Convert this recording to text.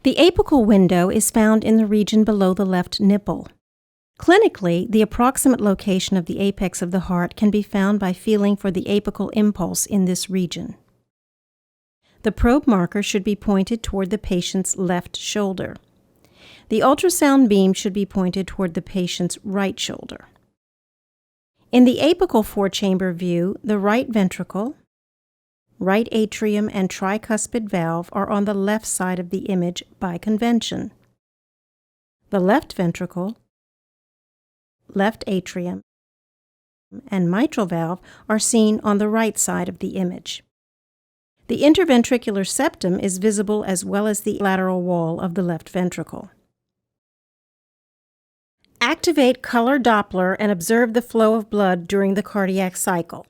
The apical window is found in the region below the left nipple. Clinically, the approximate location of the apex of the heart can be found by feeling for the apical impulse in this region. The probe marker should be pointed toward the patient's left shoulder. The ultrasound beam should be pointed toward the patient's right shoulder. In the apical four-chamber view, the right ventricle, right atrium, and tricuspid valve are on the left side of the image by convention. The left ventricle, left atrium, and mitral valve are seen on the right side of the image. The interventricular septum is visible as well as the lateral wall of the left ventricle. Activate color Doppler and observe the flow of blood during the cardiac cycle.